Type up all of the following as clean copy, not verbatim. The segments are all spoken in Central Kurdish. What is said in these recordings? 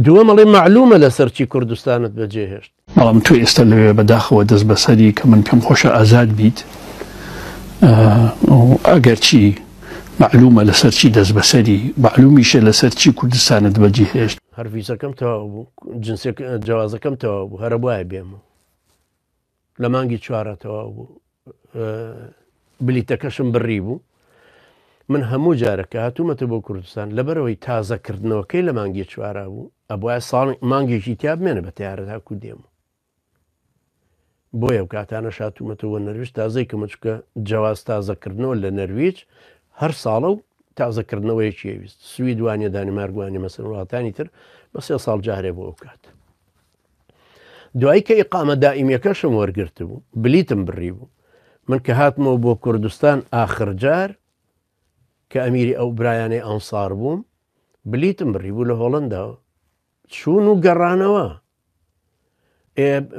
دووەمەڵێ معلومە لەسەر چی کوردستانت بەجێهێشت. بەڵام تو ئێستا لەوێ بەداخەوە دەست بەسەری کە من پێم خۆشە ئازاد بیت ئەگەر چی معلومە لەسەر چی دەست بەسەری معلومیشە لەسەر چی کوردستانت بەجێهێشت. هەر ڤیزەکەم تەواو بوو، جیازەکەم تەواو بوو، هەرە وایە بێمەوە لە مانگی 4 تەواو بوو، بلیتەکەشم بڕی بوو. من هەموو جارەکە هاتوومەتە بۆ کوردستان لەبەرەوەی تازەکردنەوەکەی لە مانگی 4 بوو، ئەبواە ساڵ مانگێکی تیا بمێنە بە تیارە هاکو دێم. بۆیە کاتانە هاتوومەتەوە نەرویج تازەی کە مچکە جیاواز تازەکردنەوە لە نەرویج هەر ساڵە و تازەکردنەوەیەکی ویست. سوید وانە دانیمارگوانی مەسن وڵاتانی تر بە 3 ساڵ جارێ بۆ ئەو کات. دوایی کە ئیقامە دائیمیەکەشم وەرگرت بوو، بلیتم بڕی بوو. من کە هاتمەوە بۆ کوردستان ئاخر جار کە ئەمیری ئەو برایانەی ئەنسار بووم، بلیتم بڕی بوو لە هۆڵنداوە چوون و گەڕانەوە.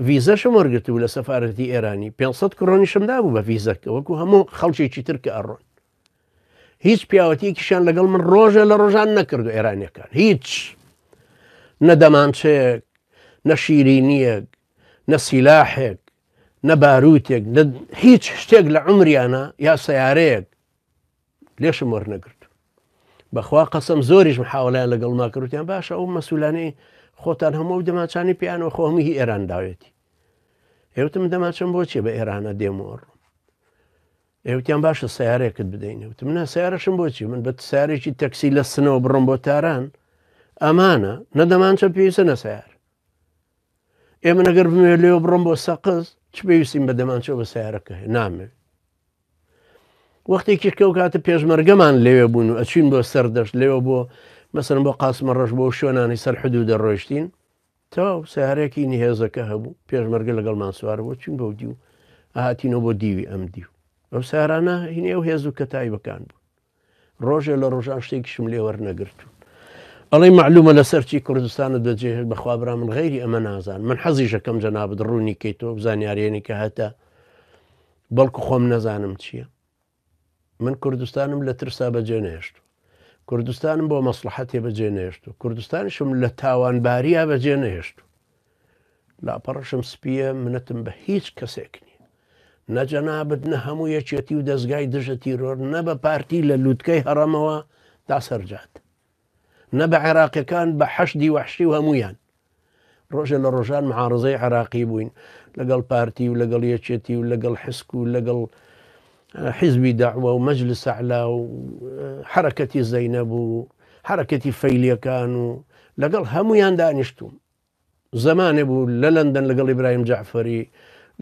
ڤیزەشم وەرگرت بوو لە سەفارەتی ئێرانی 500 کڕۆنیشمدا بوو بە ڤیزەکە وەکو هەموو خەڵکێکی تر کە ئەڕۆن. هیچ پیاوەتیەکیشان لەگەڵ من ڕۆژە لە ڕۆژان نەکردو ئێرانیەکان، هیچ نە دەمانچەیەک، نە شیرینیەک، نە سیلاحێک، نە باروتێک، هیچ شتێک لە عمریانە یا سیارەیەک لێشم وەرنەگرت. بەخوا قەسەم زۆریش محاوەلایان لەگەڵ ماکردوتیان باشە ئەو مەسوولانەی خۆتان هەموو دەماچانی پیانەوە خۆ هەمووی ئێران داوێتی. ئێوتم دەماچم بۆچێ بە ئێرانە دێمەوەڕ. ئێوتیان باشە سیارێکت بدەین. وتم نا سیارەشم بۆچی من بە سیارێکی تەکسی لە سنەوە بڕم بۆ تاران ئەمانە نەدەمانچە پێویستە نە سیار. ئێمە نەگەر بمێ لێوە بڕم بۆ سەقز چ پێویستیم بە دەمانچەوە بە سیارەکە نامەوێت. وەختێکی کە و کاتە پێشمەرگەمان لێوێ بوون و ئەچین بۆ سەردەشت لێوە بۆ مەسەرن بۆ قاسمە ڕەش بۆ شوێنانی سەر حدوو دەڕۆیشتین تەواو سیارێکی نیهێزەکە هەبوو پێشمەرگە لەگەڵمان سوار بۆ چین بۆ دی و ئاهاتینەوە بۆ دیوی ئەم دی و ئەو سارانە هینێ و هێز و کەتایبەکان بوون. ڕۆژێ لە ڕۆژان شتێکیشم لێ وەرنەگرتوون. ئەڵێ معلومە لەسەر چی کوردستانت بەجێهێشت بەخوا برا من غەیری ئەمە نازان. من حەزیشەکەم جەنابەت ڕوونی کەیتەوە بزانیارێنی کە هەتە بەڵکو خۆم نەزانم چییە. من کوردستانم لە ترسا بەجێ نێشت. کوردستانم بۆ مەسلحەتێ بەجێ نێشت و کوردستانیشم لە تاوانباریە بەجێ نێشت. لاپەڕەشم سپیە منەتم بە هیچ کەسێک نییە. نە جەنابەت نە هەموو یەکێتی و دەستگای دژە تیرۆر نە بە پارتی لە لووتکەی هەڕەمەوە تا سەرجات. نە بە عێراقیەکان بە حەشدی وەحشی و هەمویان. ڕۆژە لە ڕۆژان معارزەی عێراقی بووین لەگەڵ پارتی و لەگەڵ یەکێتی و لەگەڵ حسک و لەگەڵ حیزبی داعوە و مەجلس ئەعلا و حرەکەتی زەینەب و حرەکەتی فەیلیەکان و لەگەڵ هەمویان دانیشتوم. زەمانێ بوو لە لەندەن لەگەڵ ئیبراهیم جەعفەری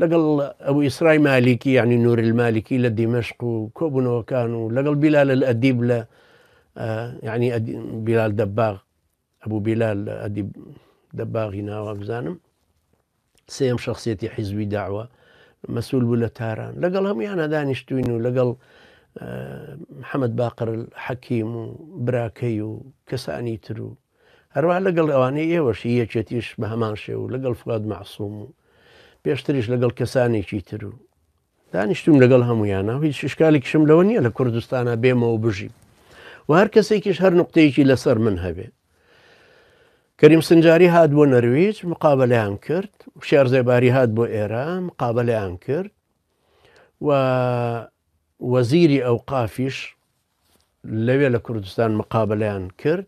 لەگەڵ ئەو ئیسرای مالیکی یعنی نور المالکی لە دیمەشق و کۆبوونەوەکان و لەگەڵ بیلال الئەدیب لە یعنی بیلال دەباغ ئەبوو بیلال ئەدیب دەباغی ناوە بزانم سێم شخصیەتی حیزبی داعوە مەسئول بوو لە تاران لەگەڵ هەمویانە دانیشتوین و لەگەڵ محەممەد باقر حەکیم و براکەی و کەسانی تر و هەروە لەگەڵ ئەوانەی ئێوەشی یەکێتیش بە هەمان شێ و لەگەڵ فواد مەعسووم و پێشتریش لەگەڵ کەسانێکی تر و دانیشتوم لەگەڵ هەمویانە و هیچ شکالێکیشم لەوە نییە لە کوردستانە بێمەوە بژیم و هەر کەسێکیش هەر نقطەیەکی لەسەر من هەبێ. کەریم سنجاری هات بۆ نەرویج مقابلەیان کرد، شێرزێباری هات بۆ ئێران مقابلەیان کرد و وەزیری ئەوقافیش لەوێ لە کوردستان مقابلەیان کرد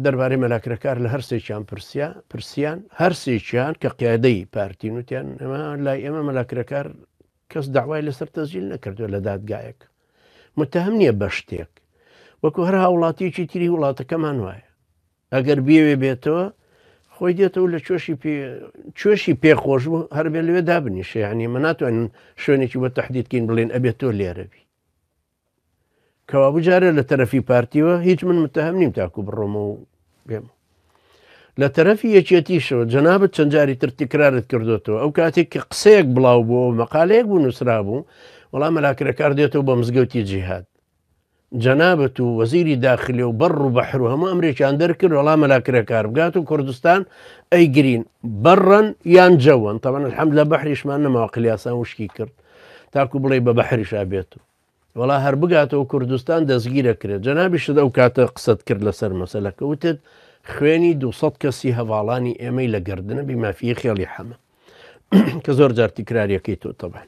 دەربارەی مەلاکرەکار لە هەرسێکیان پرسیان هەرسێکیان کە قیادەی پارتین وتیان ئەمە لای ئێمە مەلاکرەکار کەس داوای لەسەر تەسجیل نەکردووە لە دادگایەک متهم نییە بە شتێک وەکو هەر هاوڵاتیەکی تری وڵاتەکەمان وایە ئەگەر بێوێ بێتەوە خۆی دێتەوە لە کوێشی پێخۆش بوو هەر بێ لەوێ دابنیشە یعنی مە ناتوانین شوێنێکی بۆ تەحدیدکەین بڵێن ئەبێتەوە لێرەبی کەوابوو جارە لە تەرەفی پارتیوە هیچ من متهم نیم تاکو بڕۆمە و بێم لە تەرەفی یەکێتیشەوە جەنابەت چەند جاری تر تکرارت کردوتەوە ئەو کاتێک کە قسەیەک بڵاو بوو مەقالەیەک بوو نووسرا بوو وەڵام مەلاکرەکار دێتەوە بە مزگەوتی جیهاد جەنابەت و وەزیری داخلی و بەڕ و بەحر و هەموو ئەمریکیان دەرکرد وەڵام مەلاکرەکار بگات و کوردستان ئەیگرین بەڕەن یان جەوەن تەوان الحەمد لە بەحریشمان نەماوە قلیاسان وشکی کرد تاکو بڵێ بە بەحریشا بێت وەڵا هەر بگاتەوە کوردستان دەستگیرە کرێت جەنابیشت ئەو کاتە قسەت کرد لەسەر مەسەلەکە وتت خوێنی 200 کەسی هەواڵانی ئێمەی لە گردنە بیمافیە خێڵی حەمە کە زۆر جار تیکراریەکەی تۆ تەبان